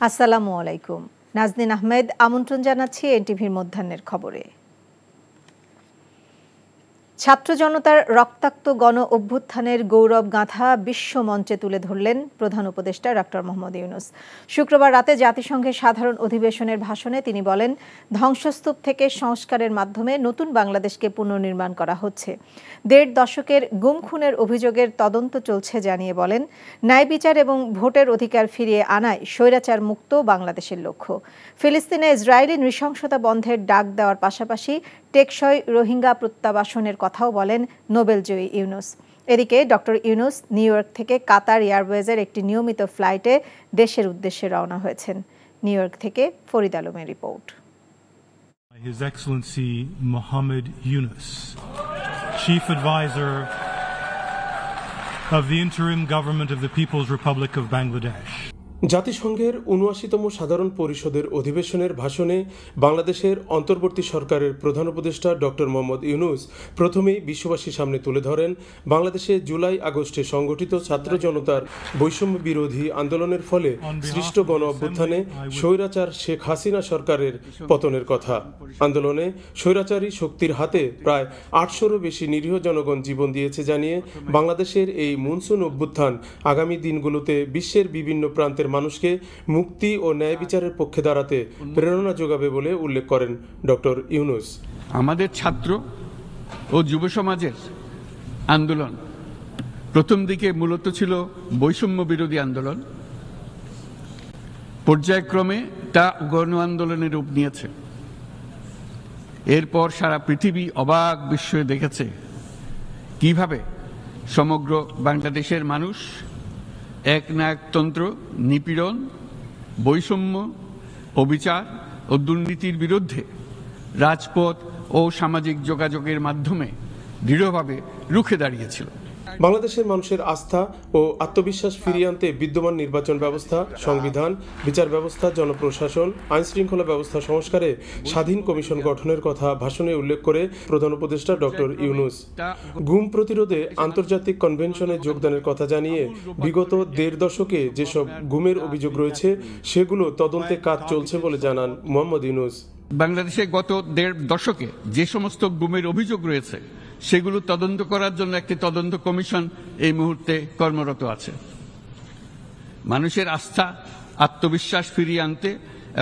আসসালামু আলাইকুম। নাজনীন আহমেদ আমন্ত্রণ জানাচ্ছি এনটিভির মধ্যাহ্নের খবরে। ছাত্র জনতার রক্তাক্ত গণ অভ্যুত্থানের গৌরব গাঁথা বিশ্ব মঞ্চে তুলে ধরলেন প্রধান উপদেষ্টা ডক্টর মোহাম্মদ ইউনূস। শুক্রবার রাতে জাতিসংঘের সাধারণ অধিবেশনের ভাষণে তিনি বলেন, ধ্বংসস্তূপ থেকে সংস্কারের মাধ্যমে নতুন বাংলাদেশকে পুনর্নির্মাণ করা হচ্ছে। ১.৫ দশকের গুম খুনের অভিযোগের তদন্ত চলছে জানিয়ে বলেন, ন্যায় বিচার এবং ভোটের অধিকার ফিরিয়ে আনায় স্বৈরাচার মুক্ত বাংলাদেশের লক্ষ্য। ফিলিস্তিনে ইসরায়েলি নৃশংসতা বন্ধের ডাক দেওয়ার পাশাপাশি টেকসই রোহিঙ্গা প্রত্যাবাসনের কথাও বলেন নোবেলজয়ী ইউনূস। এদিকে ডক্টর ইউনূস নিউ ইয়র্ক থেকে কাতার এয়ারওয়েজের একটি নিয়মিত ফ্লাইটে দেশের উদ্দেশ্যে রওনা হয়েছেন। নিউ ইয়র্ক থেকে ফরিদ আলমের report. His Excellency Mohammed Yunus, Chief Advisor of the Interim Government of the People's Republic of Bangladesh. জাতিসংঘের ৭৯তম সাধারণ পরিষদের অধিবেশনের ভাষণে বাংলাদেশের অন্তর্বর্তী সরকারের প্রধান উপদেষ্টা ডক্টর মোহাম্মদ ইউনূস প্রথমেই বিশ্ববাসীর সামনে তুলে ধরেন বাংলাদেশে জুলাই আগস্টে সংগঠিত ছাত্র জনতার বৈষম্য বিরোধী আন্দোলনের ফলে সৃষ্ট গণ অভ্যুত্থানে স্বৈরাচার শেখ হাসিনা সরকারের পতনের কথা। আন্দোলনে স্বৈরাচারী শক্তির হাতে প্রায় ৮০০রও বেশি নিরীহ জনগণ জীবন দিয়েছে জানিয়ে বাংলাদেশের এই মনসুন অভ্যুত্থান আগামী দিনগুলোতে বিশ্বের বিভিন্ন প্রান্তের মানুষকে মুক্তি ও ন্যায় বিচারের পক্ষে দাঁড়াতে প্রেরণা যোগাবে বলে উল্লেখ করেন ডক্টর ইউনূস। আমাদের ছাত্র ও যুব সমাজের আন্দোলন প্রথম দিকে মূলত ছিল বৈষম্য বিরোধী আন্দোলন, পর্যায়ক্রমে তা গণ আন্দোলনের রূপ নিয়েছে। এরপর সারা পৃথিবী অবাক বিস্ময়ে দেখেছে কিভাবে সমগ্র বাংলাদেশের মানুষ একনায়কতন্ত্র, নিপীড়ন, বৈষম্য, অবিচার ও দুর্নীতির বিরুদ্ধে রাজপথ ও সামাজিক যোগাযোগের মাধ্যমে দৃঢ়ভাবে রুখে দাঁড়িয়েছিল। বাংলাদেশের মানুষের আস্থা ও আত্মবিশ্বাস ফিরিয়ে আনতে বিদ্যমান নির্বাচন ব্যবস্থা, সংবিধান, বিচার ব্যবস্থা, জনপ্রশাসন, আইনশৃঙ্খলা ব্যবস্থা সংস্কারে স্বাধীন কমিশন গঠনের কথা ভাষণে উল্লেখ করে প্রধান উপদেষ্টা ডক্টর ইউনূস গুম প্রতিরোধে আন্তর্জাতিক কনভেনশনে যোগদানের কথা জানিয়ে বিগত ১.৫ দশকে যেসব গুমের অভিযোগ রয়েছে সেগুলো তদন্তে কাজ চলছে বলে জানান মোহাম্মদ ইউনূস। বাংলাদেশে গত ১.৫ দশকে যে সমস্ত গুমের অভিযোগ রয়েছে সেগুলো তদন্ত করার জন্য একটি তদন্ত কমিশন এই মুহূর্তে কর্মরত আছে। মানুষের আস্থা, আত্মবিশ্বাস ফিরিয়ে আনতে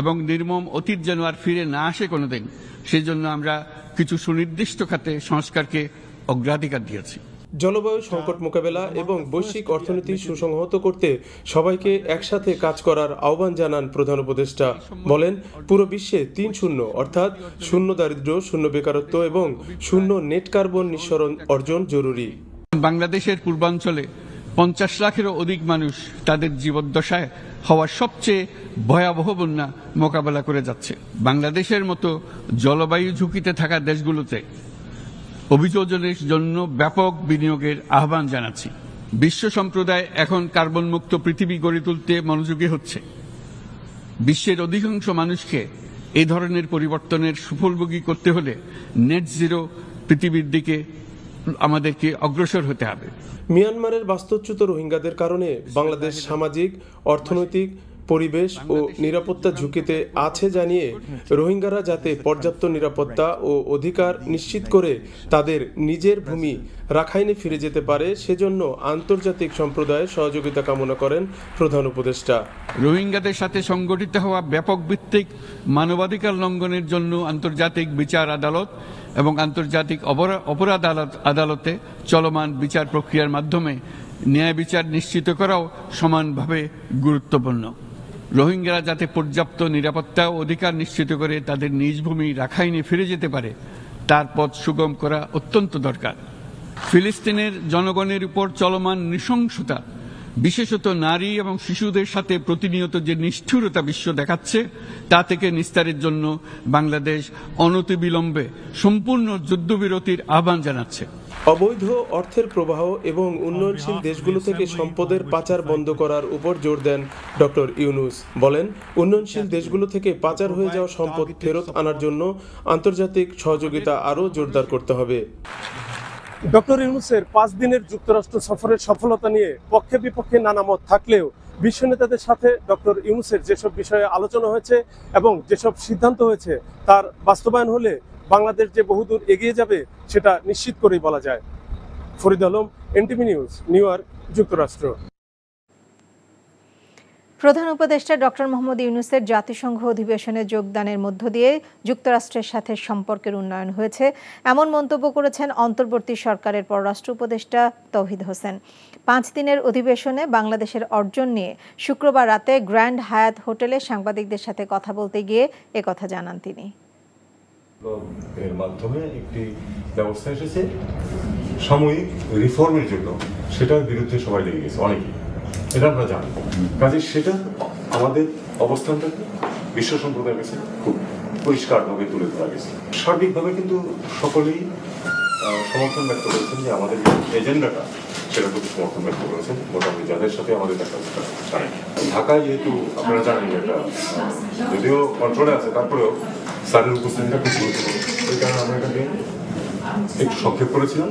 এবং নির্মম অতীত যেন আর ফিরে না আসে কোনোদিন, সেই জন্য আমরা কিছু সুনির্দিষ্ট খাতে সংস্কারকে অগ্রাধিকার দিয়েছি। জলবায়ু সংকট মোকাবেলা এবং বৈশ্বিক অর্থনীতি সুসংহত করতে সবাইকে একসাথে কাজ করার আহ্বান জানান প্রধান উপদেষ্টা। বলেন, পুরো বিশ্বে ৩-০ অর্থাৎ শূন্য দারিদ্র্য, শূন্য বেকারত্ব এবং শূন্য নেট কার্বন নিঃসরণ অর্জন জরুরি। বাংলাদেশের পূর্বাঞ্চলে ৫০ লাখেরও অধিক মানুষ তাদের জীবদ্দশায় হওয়া সবচেয়ে ভয়াবহ বন্যা মোকাবেলা করে যাচ্ছে। বাংলাদেশের মতো জলবায়ু ঝুঁকিতে থাকা দেশগুলোতে অভিযোজনের জন্য ব্যাপক বিনিয়োগের আহ্বান জানাচ্ছি। বিশ্ব সম্প্রদায় এখন কার্বন মুক্ত পৃথিবী গড়ে তুলতে মনোযোগী হচ্ছে। বিশ্বের অধিকাংশ মানুষকে এই ধরনের পরিবর্তনের সুফলভোগী করতে হলে নেট জিরো পৃথিবীর দিকে আমাদেরকে অগ্রসর হতে হবে। মিয়ানমারের বাস্তুচ্যুত রোহিঙ্গাদের কারণে বাংলাদেশ সামাজিক, অর্থনৈতিক, পরিবেশ ও নিরাপত্তা ঝুঁকিতে আছে জানিয়ে রোহিঙ্গারা যাতে পর্যাপ্ত নিরাপত্তা ও অধিকার নিশ্চিত করে তাদের নিজের ভূমি রাখাইনে ফিরে যেতে পারে সেজন্য আন্তর্জাতিক সম্প্রদায়ের সহযোগিতা কামনা করেন প্রধান উপদেষ্টা। রোহিঙ্গাদের সাথে সংগঠিত হওয়া ব্যাপক ভিত্তিক মানবাধিকার লঙ্ঘনের জন্য আন্তর্জাতিক বিচার আদালত এবং আন্তর্জাতিক অপরাধ আদালতে চলমান বিচার প্রক্রিয়ার মাধ্যমে ন্যায় বিচার নিশ্চিত করাও সমানভাবে গুরুত্বপূর্ণ। রোহিঙ্গারা যাতে পর্যাপ্ত নিরাপত্তা ও অধিকার নিশ্চিত করে তাদের নিজ ভূমি রাখাইনে ফিরে যেতে পারে তার পথ সুগম করা অত্যন্ত দরকার। ফিলিস্তিনের জনগণের উপর চলমান নৃশংসতা, বিশেষত নারী এবং শিশুদের সাথে প্রতিনিয়ত যে নিষ্ঠুরতা বিশ্ব দেখাচ্ছে তা থেকে নিস্তারের জন্য বাংলাদেশ অনতিবিলম্বে সম্পূর্ণ যুদ্ধবিরতির আহ্বান জানাচ্ছে। অবৈধ অর্থের প্রবাহ এবং উন্নয়নশীল দেশগুলো থেকে সম্পদের পাচার বন্ধ করার উপর জোর দেন ডক্টর ইউনূস। বলেন, উন্নয়নশীল দেশগুলো থেকে পাচার হয়ে যাওয়া সম্পদ ফেরত আনার জন্য আন্তর্জাতিক সহযোগিতা আরও জোরদার করতে হবে। ডক্টর ইউনূসের 5 দিনের যুক্তরাষ্ট্র সফরের সফলতা নিয়ে পক্ষে বিপক্ষে নানা মত থাকলেও বিশ্ব নেতাদের সাথে ডক্টর ইউনূসের যেসব বিষয়ে আলোচনা হয়েছে এবং যেসব সিদ্ধান্ত হয়েছে তার বাস্তবায়ন হলে বাংলাদেশ যে বহুদূর এগিয়ে যাবে সেটা নিশ্চিত করেই বলা যায়। Farid Alam, NTV news, new York, যুক্তরাষ্ট্র। প্রধান উপদেষ্টা ডক্টর মোহাম্মদ ইউনূসের জাতিসংঘ অধিবেশনে যোগদানের মধ্য দিয়ে যুক্তরাষ্ট্রের সাথে সম্পর্কের উন্নয়ন হয়েছে এমন মন্তব্য করেছেন অন্তর্বর্তী সরকারের পররাষ্ট্র উপদেষ্টা তৌহিদ হোসেন। 5 দিনের অধিবেশনে বাংলাদেশের অর্জন নিয়ে শুক্রবার রাতে গ্র্যান্ড হায়াত হোটেলে সাংবাদিকদের সাথে কথা বলতে গিয়ে একথা জানান তিনি। এর মাধ্যমে একটি ব্যবস্থা এসেছে সাময়িক রিফর্মের জন্য, সেটার বিরুদ্ধে সবাই লেগে গেছে অনেকেই, এটা আমরা জানি। কাজে সেটা আমাদের অবস্থানটাকে বিশ্ব সম্প্রদায়ের কাছে খুব পরিষ্কারভাবে তুলে ধরা গেছে। সার্বিকভাবে কিন্তু সকলেই সমর্থন ব্যক্ত করেছেন যে আমাদের এজেন্ডাটা সেটা প্রতি সমর্থন ব্যক্ত করেছেন মোটামুটি যাদের সাথে আমাদের দেখা জানেন। ঢাকায় যেহেতু আপনারা জানেন এটা যদিও কন্ট্রোলে আছে, তারপরেও স্যারের উপস্থিতিটা খুব গুরুত্বপূর্ণ, এই কারণে আমরা এটাকে একটু সংক্ষেপ করেছিলাম।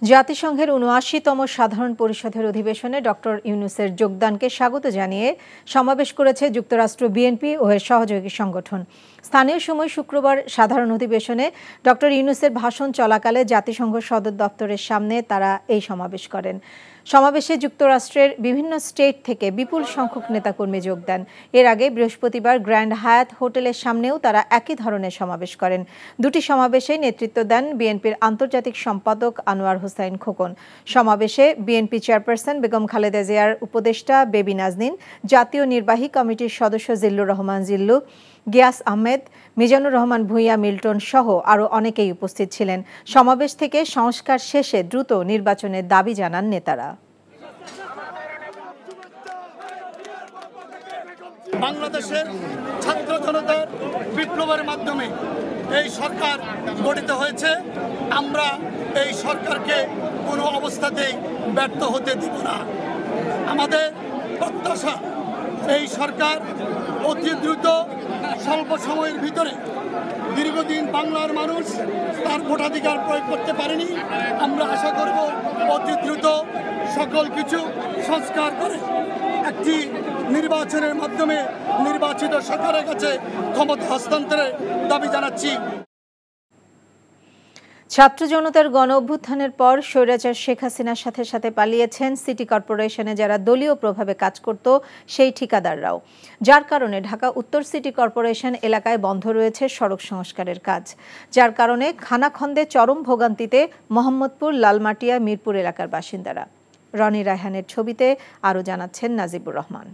জাতিসংঘের ৭৯তম সাধারণ পরিষদের অধিবেশনে ডক্টর ইউনূসের যোগদানকে স্বাগত জানিয়ে সমাবেশ করেছে যুক্তরাষ্ট্র বিএনপি ও এর সহযোগী সংগঠন। স্থানীয় সময় শুক্রবার সাধারণ অধিবেশনে ডক্টর ইউনূসের ভাষণ চলাকালে জাতিসংঘ সদর দপ্তরের সামনে তারা এই সমাবেশ করেন। সমাবেশে যুক্তরাষ্ট্রের বিভিন্ন স্টেট থেকে বিপুল সংখ্যক নেতাকর্মী যোগ দেন। এর আগে বৃহস্পতিবার গ্র্যান্ড হায়াত হোটেলের সামনেও তারা একই ধরনের সমাবেশ করেন। দুটি সমাবেশে নেতৃত্ব দেন বিএনপির আন্তর্জাতিক সম্পাদক আনোয়ার হোসাইন খোকন। সমাবেশে বিএনপি চেয়ারপারসন বেগম খালেদা জিয়ার উপদেষ্টা বেবি নাজনীন, জাতীয় নির্বাহী কমিটির সদস্য জিল্লুর রহমান জিল্লু, গিয়াস আহমেদ, মিজানুর রহমান ভূঁইয়া মিল্টন সহ আরও অনেকেই উপস্থিত ছিলেন। সমাবেশ থেকে সংস্কার শেষে দ্রুত নির্বাচনের দাবি জানান নেতারা। বাংলাদেশের ছাত্র জনতার বিপ্লবের মাধ্যমে এই সরকার গঠিত হয়েছে। আমরা এই সরকারকে কোনো অবস্থাতেই ব্যর্থ হতে দিব না। আমাদের প্রত্যাশা এই সরকার অতি দ্রুত স্বল্প সময়ের ভিতরে, দীর্ঘদিন বাংলার মানুষ তার ভোটাধিকার প্রয়োগ করতে পারেনি, আমরা আশা করব অতি দ্রুত সকল কিছু সংস্কার করে একটি নির্বাচনের মাধ্যমে নির্বাচিত সরকারের কাছে ক্ষমতা হস্তান্তরের দাবি জানাচ্ছি। ছাত্র জনতার গণ অভ্যুত্থানের পর স্বৈরাচার শেখ হাসিনার সাথে সাথে পালিয়েছেন সিটি কর্পোরেশনে যারা দলীয় প্রভাবে কাজ করত সেই ঠিকাদাররাও, যার কারণে ঢাকা উত্তর সিটি কর্পোরেশন এলাকায় বন্ধ রয়েছে সড়ক সংস্কারের কাজ, যার কারণে খানাখন্দে চরম ভোগান্তিতে মোহাম্মদপুর, লালমাটিয়া, মিরপুর এলাকার বাসিন্দারা। রনি রায়হানের ছবিতে আরও জানাচ্ছেন নাজিবুর রহমান।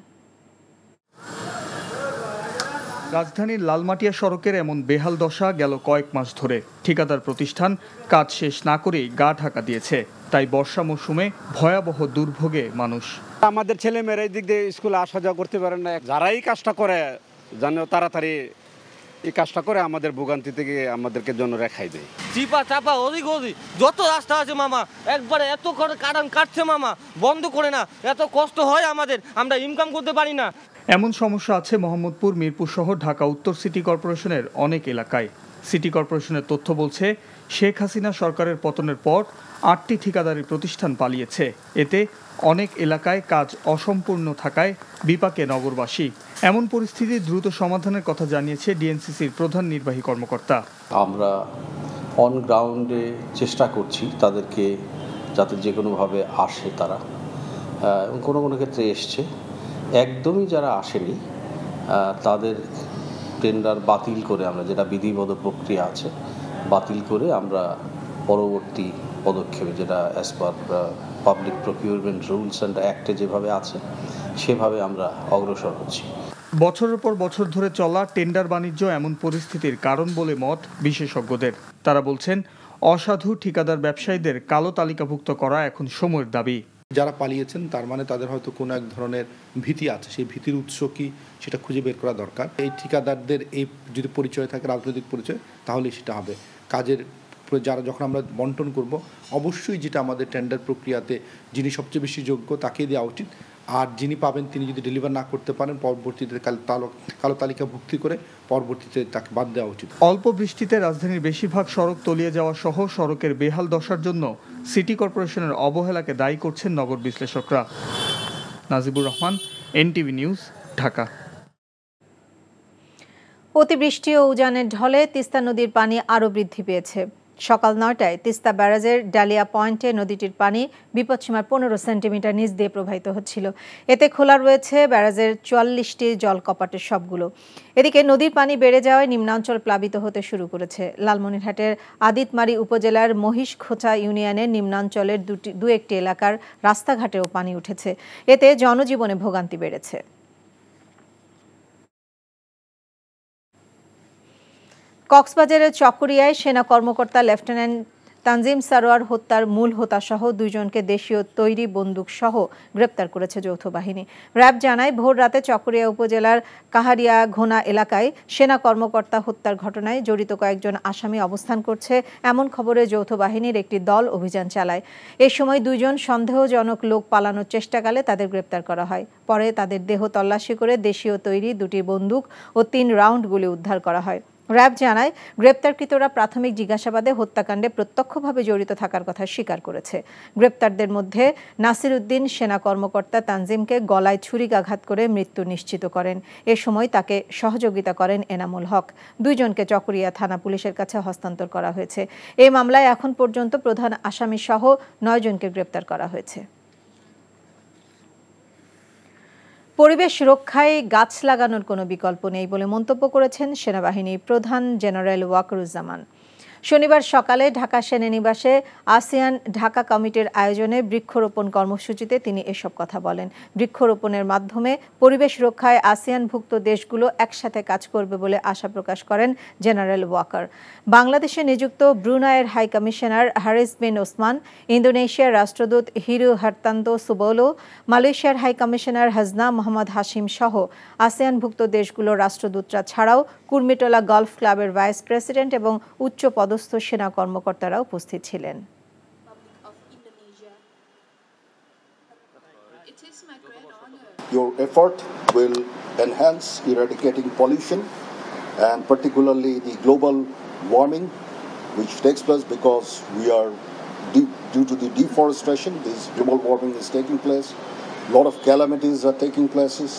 রাজধানীর লালমাটিয়া সড়কের এমন বেহাল দশা গেল কয়েক মাস ধরে। ঠিকাদার প্রতিষ্ঠান কাজ শেষ না করেই গা ঢাকা দিয়েছে, তাই বর্ষা মৌসুমে ভয়াবহ দুর্ভোগে মানুষ। আমাদের ছেলেমেয়েরা এই দিক দিয়ে স্কুলে আসা যাওয়া করতে পারেন না। যারা এই কাজটা করে যেন তাড়াতাড়ি এই কাজটা করে আমাদের ভোগান্তি থেকে আমাদেরকে জন্য রেখাই দেয়। চিপা চাপা অধিক যত রাস্তা আছে মামা, একবারে এত করে কারণ কাটছে মামা, বন্ধ করে না, এত কষ্ট হয় আমাদের, আমরা ইনকাম করতে পারি না। এমন সমস্যা আছে মোহাম্মদপুর, মিরপুর সহ ঢাকা উত্তর সিটি কর্পোরেশনের অনেক এলাকায়। সিটি কর্পোরেশনের তথ্য বলছে শেখ হাসিনা সরকারের পতনের পর 8টি ঠিকাদারি প্রতিষ্ঠান পালিয়েছে। এতে অনেক এলাকায় কাজ অসম্পূর্ণ থাকায় বিপাকে নগরবাসী। এমন পরিস্থিতি দ্রুত সমাধানের কথা জানিয়েছে ডিএনসিসির প্রধান নির্বাহী কর্মকর্তা। আমরা অন গ্রাউন্ডে চেষ্টা করছি তাদেরকে যাতে যে কোনোভাবে আসে তারা, এবং কোনো কোনো ক্ষেত্রে এসছে। একদমই যারা আসেনি তাদের টেন্ডার বাতিল করে, আমরা যেটা বিধিবদ্ধ প্রক্রিয়া আছে বাতিল করে আমরা পরবর্তী পদক্ষেপে, যেটা as per public procurement rules and অ্যাক্টে যেভাবে আছে সেভাবে আমরা অগ্রসর হচ্ছি। বছরের পর বছর ধরে চলা টেন্ডার বাণিজ্য এমন পরিস্থিতির কারণ বলে মত বিশেষজ্ঞদের। তারা বলছেন অসাধু ঠিকাদার ব্যবসায়ীদের কালো তালিকাভুক্ত করা এখন সময়ের দাবি। যারা পালিয়েছেন তার মানে তাদের হয়তো কোনো এক ধরনের ভীতি আছে, সেই ভীতির উৎস কি সেটা খুঁজে বের করা দরকার। এই ঠিকাদারদের এই যদি পরিচয় থাকে, রাজনৈতিক পরিচয়, তাহলে সেটা হবে। কাজের যারা যখন আমরা বন্টন করব, অবশ্যই যেটা আমাদের টেন্ডার প্রক্রিয়াতে যিনি সবচেয়ে বেশি যোগ্য তাকে দেওয়া উচিত। আর যিনি পাবেন তিনি যদি ডেলিভার না করতে পারেন পরবর্তীতে কালো তালিকা ভুক্তি করে পরবর্তীতে তাকে বাদ দেওয়া উচিত। অল্প বৃষ্টিতে রাজধানীর বেশিরভাগ সড়ক তলিয়ে যাওয়া সহ সড়কের বেহাল দশার জন্য সিটি কর্পোরেশনের অবহেলাকে দায়ী করছেন নগর বিশ্লেষকরা। Najibur Rahman, NTV news, Dhaka. অতিবৃষ্টি ও উজানের ঢলে তিস্তা নদীর পানি আরও বৃদ্ধি পেয়েছে। সকাল 9টায় তিস্তা ব্যারাজের ডালিয়া পয়েন্টে নদীটির পানি বিপদসীমার 15 সেন্টিমিটার নিচ দিয়ে প্রবাহিত হচ্ছিল। এতে খোলা রয়েছে ব্যারাজের 44টি জল কপাটের সবগুলো। এদিকে নদীর পানি বেড়ে যাওয়ায় নিম্নাঞ্চল প্লাবিত হতে শুরু করেছে। লালমনিরহাটের আদিতমারি উপজেলার মহিষখোঁচা ইউনিয়নের নিম্নাঞ্চলের দু একটি এলাকার রাস্তাঘাটেও পানি উঠেছে। এতে জনজীবনে ভোগান্তি বেড়েছে। কক্সবাজারের চকরিয়ায় সেনা কর্মকর্তা লেফটেন্যান্ট তানজিম সারোয়ার হত্যার মূল হোতাসহ 2 জনকে দেশীয় তৈরি বন্দুক সহ গ্রেপ্তার করেছে যৌথ বাহিনী। র্যাব জানায় ভোর রাতে চকরিয়া উপজেলার কাহারিয়া ঘোনা এলাকায় সেনা কর্মকর্তা হত্যার ঘটনায় জড়িত কয়েকজন আসামি অবস্থান করছে এমন খবরে যৌথ বাহিনীর একটি দল অভিযান চালায়। এ সময় 2 জন সন্দেহজনক লোক পালানোর চেষ্টাকালে তাদের গ্রেপ্তার করা হয়। পরে তাদের দেহ তল্লাশি করে দেশীয় তৈরি 2টি বন্দুক ও 3 রাউন্ড গুলি উদ্ধার করা হয়। র্যাব জানায় গ্রেপ্তারকৃতরা প্রাথমিক জিজ্ঞাসাবাদে হত্যাকাণ্ডে প্রত্যক্ষভাবে জড়িত থাকার কথা স্বীকার করেছে। গ্রেপ্তারদের মধ্যে নাসির উদ্দিন সেনা কর্মকর্তা তানজিমকে গলায় ছুরিকাঘাত করে মৃত্যু নিশ্চিত করেন। এ সময় তাকে সহযোগিতা করেন এনামুল হক। 2 জনকে চকরিয়া থানা পুলিশের কাছে হস্তান্তর করা হয়েছে। এই মামলায় এখন পর্যন্ত প্রধান আসামি সহ 9 জনকে গ্রেপ্তার করা হয়েছে। পরিবেশ রক্ষায় গাছ লাগানোর কোনো বিকল্প নেই বলে মন্তব্য করেছেন সেনাবাহিনী প্রধান জেনারেল ওয়াকারুজ্জামান। শনিবার সকালে ঢাকা সেনানিবাসে আসিয়ান ঢাকা কমিটির আয়োজনে বৃক্ষরোপণ কর্মসূচিতে তিনি এসব কথা বলেন। বৃক্ষরোপণের মাধ্যমে পরিবেশ রক্ষায় আসিয়ানভুক্ত দেশগুলো একসাথে কাজ করবে বলে আশা প্রকাশ করেন জেনারেল ওয়াকার। বাংলাদেশে নিযুক্ত ব্রুনাইয়ের হাই কমিশনার হারিস বিন ওসমান, ইন্দোনেশিয়ার রাষ্ট্রদূত হিরু হার্তান্তো সুবোলো, মালয়েশিয়ার হাই কমিশনার হাজনা মোহাম্মদ হাশিম সহ আসিয়ানভুক্ত দেশগুলোর রাষ্ট্রদূতরা ছাড়াও কুর্মিটোলা গলফ ক্লাবের ভাইস প্রেসিডেন্ট এবং উচ্চ পদস্থ সেনা কর্মকর্তারা উপস্থিত ছিলেন। Your effort will enhance eradicating pollution and particularly the global warming which takes place because we are due to the deforestation, this global warming is taking place. A lot of calamities are taking places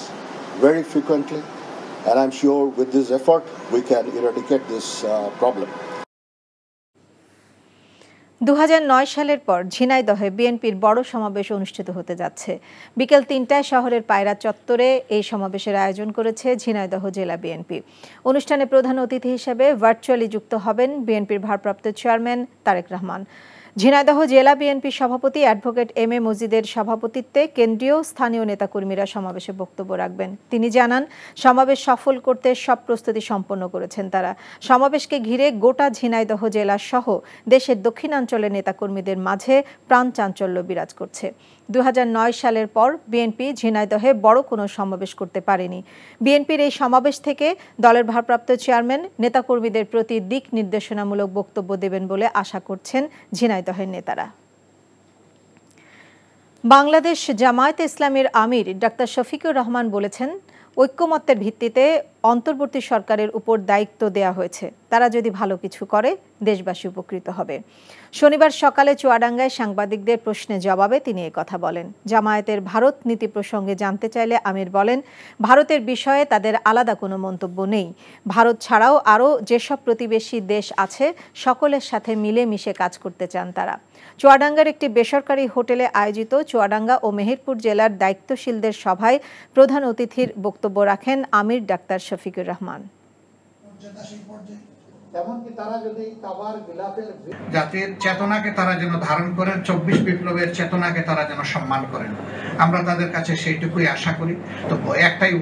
very frequently, and I'm sure with this effort we can eradicate this problem. 2009 সালের পর ঝিনাইদহে বিএনপির বড় সমাবেশ অনুষ্ঠিত হতে যাচ্ছে। বিকেল 3টায় শহরের পায়রা চত্বরে এই সমাবেশের আয়োজন করেছে ঝিনাইদহ জেলা বিএনপি। অনুষ্ঠানে প্রধান অতিথি হিসেবে ভার্চুয়ালি যুক্ত হবেন বিএনপির ভারপ্রাপ্ত চেয়ারম্যান তারেক রহমান। ঝিনাইদহ জেলা বিএনপি সভাপতি অ্যাডভোকেট এম.এ. মজিদের সভাপতিত্বে কেন্দ্রীয় স্থানীয় নেতাকর্মীরা সমাবেশে বক্তব্য রাখবেন। তিনি জানান, সমাবেশ সফল করতে সব প্রস্তুতি সম্পন্ন করেছেন তারা। সমাবেশকে ঘিরে গোটা ঝিনাইদহ জেলা সহ দেশের দক্ষিণাঞ্চলের নেতাকর্মীদের মাঝে প্রাণ চাঞ্চল্য বিরাজ করছে। 2009 সালের পর বিএনপি ঝিনাইদহে বড় কোনো সমাবেশ করতে পারেনি। বিএনপির এই সমাবেশ থেকে দলের ভারপ্রাপ্ত চেয়ারম্যান নেতাকর্মীদের প্রতি দিক নির্দেশনামূলক বক্তব্য দেবেন বলে আশা করছেন ঝিনাইদহের নেতারা। বাংলাদেশ জামায়াতে ইসলামীর আমির ডাক্তার শফিকুর রহমান বলেছেন, ঐক্যমত্যের ভিত্তিতে অন্তর্বর্তী সরকারের উপর দায়িত্ব দেয়া হয়েছে। তারা যদি ভালো কিছু করে দেশবাসী উপকৃত হবে। শনিবার সকালে চুয়াডাঙ্গায় সাংবাদিকদের প্রশ্নে জবাবে তিনি কথা বলেন। জামায়াতের ভারত নীতি প্রসঙ্গে জানতে চাইলে আমির বলেন, ভারতের বিষয়ে তাদের আলাদা কোনো মন্তব্য নেই। ভারত ছাড়াও আরও যেসব প্রতিবেশী দেশ আছে সকলের সাথে মিলেমিশে কাজ করতে চান তারা। চুয়াডাঙ্গার একটি বেসরকারি হোটেলে আয়োজিত চুয়াডাঙ্গা ও মেহেরপুর জেলার দায়িত্বশীলদের সভায় প্রধান অতিথির বক্তব্য রাখেন আমির ডাক্তার শফিকুর রহমান। জাতির চেতনাকে তারা যেন ধারণ করেন, 24 বিপ্লবের চেতনাকে তারা যেন সম্মান করেন, আমরা তাদের কাছে সেইটুকুই আশা করি। তো একটাই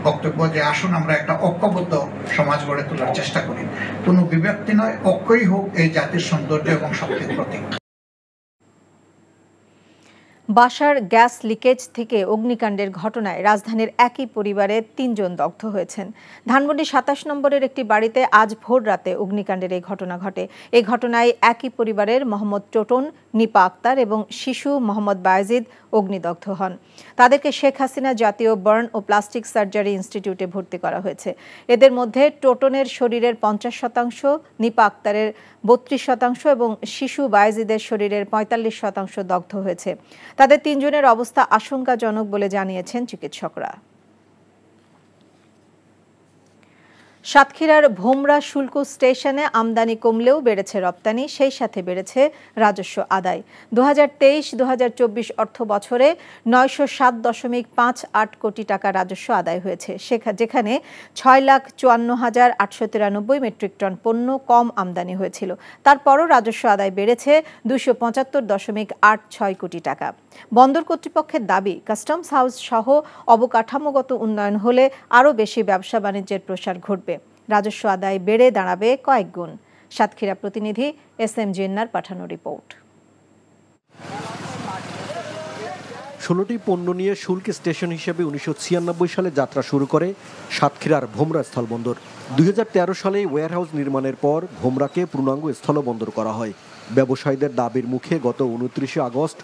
বক্তব্য যে আসুন আমরা একটা ঐক্যবদ্ধ সমাজ গড়ে তোলার চেষ্টা করি। কোনো বিভক্তি নয়, ঐক্যই হোক এই জাতির সৌন্দর্য এবং শক্তির প্রতীক। বাসার গ্যাস লিকেজ থেকে অগ্নিকাণ্ডের ঘটনায় রাজধানীর একই পরিবারের ৩ জন দগ্ধ হয়েছেন। ধানমন্ডি ২৭ নম্বরের একটি বাড়িতে আজ ভোর রাতে অগ্নিকাণ্ডের এই ঘটনা ঘটে। এই ঘটনায় একই পরিবারের মোহাম্মদ টোটন, নিপা আক্তার এবং শিশু মোহাম্মদ বায়েজিদ অগ্নিদগ্ধ হন। তাদেরকে শেখ হাসিনা জাতীয় বার্ন ও প্লাস্টিক সার্জারি ইনস্টিটিউটে ভর্তি করা হয়েছে। এদের মধ্যে টোটনের শরীরের ৫০%, নিপা আক্তারের ৩২% এবং শিশু বায়েজিদের শরীরের ৪৫% দগ্ধ হয়েছে। তাদের ৩ জনের অবস্থা আশঙ্কাজনক বলে জানিয়েছেন চিকিৎসকরা। সাতক্ষীরার ভোমরা শুল্ক স্টেশনে আমদানি কমলেও বেড়েছে রপ্তানি, সেই সাথে বেড়েছে রাজস্ব আদায়। ২০২৩-২০২৪ অর্থ বছরে ৯০৭.৫৮ কোটি টাকা রাজস্ব আদায় হয়েছে, যেখানে ৬,৫৪,৮৯৩ মেট্রিক টন পণ্য কম আমদানি হয়েছিল। তারপরও রাজস্ব আদায় বেড়েছে ২৭৫.৮৬ কোটি টাকা। বন্দর কর্তৃপক্ষের দাবি, কাস্টমস হাউস সহ অবকাঠামোগত উন্নয়ন হলে আরও বেশি ব্যবসা বাণিজ্যের প্রসার ঘটবে, রাজস্ব আদায় বেড়ে দাঁড়াবে কয়েক গুণ। সাতক্ষীরা প্রতিনিধি SM জিন্নার পাঠানো রিপোর্ট। ১৬টি পণ্য নিয়ে শুল্ক স্টেশন হিসেবে ১৯৯৬ সালে যাত্রা শুরু করে সাতক্ষীরার ভোমরা স্থলবন্দর। ২০১৩ সালে ওয়্যারহাউস নির্মাণের পর ভোমরাকে পূর্ণাঙ্গ স্থলবন্দর করা হয়। ব্যবসায়ীদের দাবির মুখে গত ২৯ আগস্ট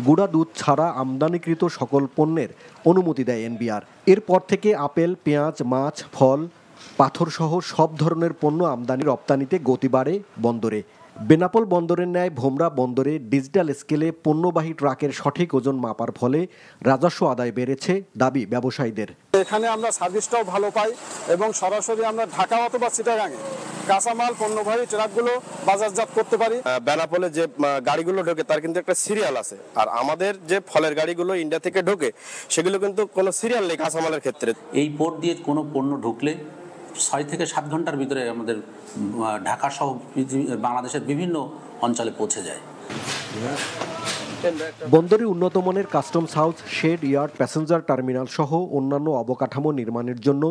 গুঁড়া দুধ ছাড়া আমদানিকৃত সকল পণ্যের অনুমতি দেয় এনবিআর। এরপর থেকে আপেল, পেঁয়াজ, মাছ, ফল, পাথরসহ সব ধরনের পণ্য আমদানি রপ্তানিতে গতি বাড়ে বন্দরে। বেনাপোল বন্দরের ন্যায় ভোমরা বন্দরে ডিজিটাল স্কেলে পণ্যবাহী ট্রাকের সঠিক ওজন মাপার ফলে রাজস্ব আদায় বেড়েছে দাবি ব্যবসায়ীদের। এখানে আমরা সার্ভিসটাও ভালো পাই এবং সরাসরি আমরা ঢাকা অথবা চিটাগাঙে কাঁচামাল পণ্যবাহী ট্রাকগুলো বাজারজাত করতে পারি। বেনাপোলে যে গাড়িগুলো ঢোকে তার কিন্তু একটা সিরিয়াল আছে, আর আমাদের যে ফলের গাড়িগুলো ইন্ডিয়া থেকে ঢোকে সেগুলো কিন্তু কোনো সিরিয়াল নেই কাঁচামালের ক্ষেত্রে। এই পোর্ট দিয়ে কোনো পণ্য ঢুকলে ৬ থেকে ৭ ঘন্টার ভিতরে আমাদের ঢাকা সহ বাংলাদেশের বিভিন্ন অঞ্চলে পৌঁছে যায়। বন্দরে উন্নত মানের customs house, shed yard, passenger terminal সহ অন্যান্য অবকাঠামো নির্মাণের জন্য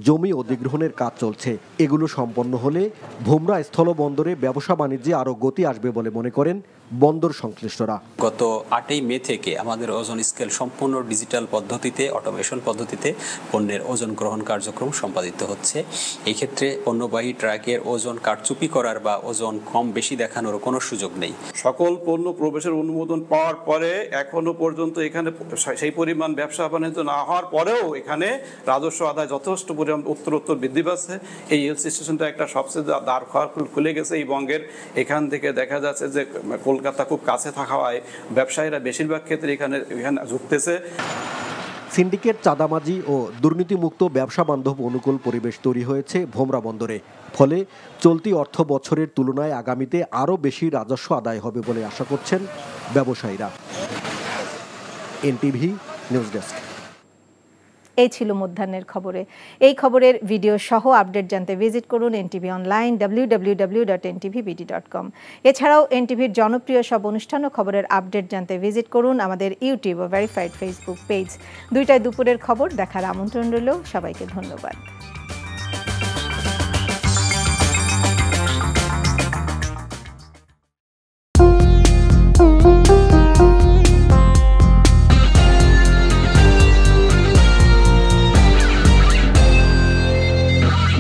জমি অধিগ্রহণের কাজ চলছে। এগুলো সম্পন্ন হলে ভোমরা স্থলবন্দরে ব্যবসা বাণিজ্যে আরও গতি আসবে বলে মনে করেন বন্দর সংশ্লিষ্টরা। গত ৮ই মে থেকে আমাদের ওজন স্কেল সম্পূর্ণ ডিজিটাল পদ্ধতিতে, অটোমেশন পদ্ধতিতে পণ্যের ওজন গ্রহণ কার্যক্রম সম্পাদিত হচ্ছে। এই ক্ষেত্রে পণ্যবাহী ট্রাকের ওজন কারচুপি করার বা ওজন কম বেশি দেখানোর কোনো সুযোগ নেই। সকল পণ্য প্রবেশের অনুমোদন পাওয়ার পরে এখনো পর্যন্ত এখানে সেই পরিমাণ ব্যবসা বাণিজ্য না হওয়ার পরেও এখানে রাজস্ব আদায় যথেষ্ট পরিমাণ উত্তরোত্তর বৃদ্ধি পাচ্ছে। এই এলসি স্টেশনটা একটা সবচেয়ে দ্বার খুলে গেছে এই বঙ্গের। এখান থেকে দেখা যাচ্ছে যে কলকাতা খুব কাছে থাকা হয়, ব্যবসায়ীরা বেশিরভাগ ক্ষেত্রে এখানে ঝুঁকতেছে। সিন্ডিকেট, চাঁদাবাজি ও দুর্নীতিমুক্ত ব্যবসা বান্ধব অনুকূল পরিবেশ তৈরি হয়েছে ভোমরা বন্দরে। ফলে চলতি অর্থ বছরের তুলনায় আগামীতে আরও বেশি রাজস্ব আদায় হবে বলে আশা করছেন ব্যবসায়ীরা। NTV news desk. এই ছিল মধ্যাহ্নের খবরে। এই খবরের ভিডিও সহ আপডেট জানতে ভিজিট করুন NTV অনলাইন www.ntvbd.com। এছাড়াও NTVর জনপ্রিয় সব অনুষ্ঠান ও খবরের আপডেট জানতে ভিজিট করুন আমাদের ইউটিউব ও ভেরিফাইড ফেসবুক পেজ। 2টায় দুপুরের খবর দেখার আমন্ত্রণ রইল। সবাইকে ধন্যবাদ।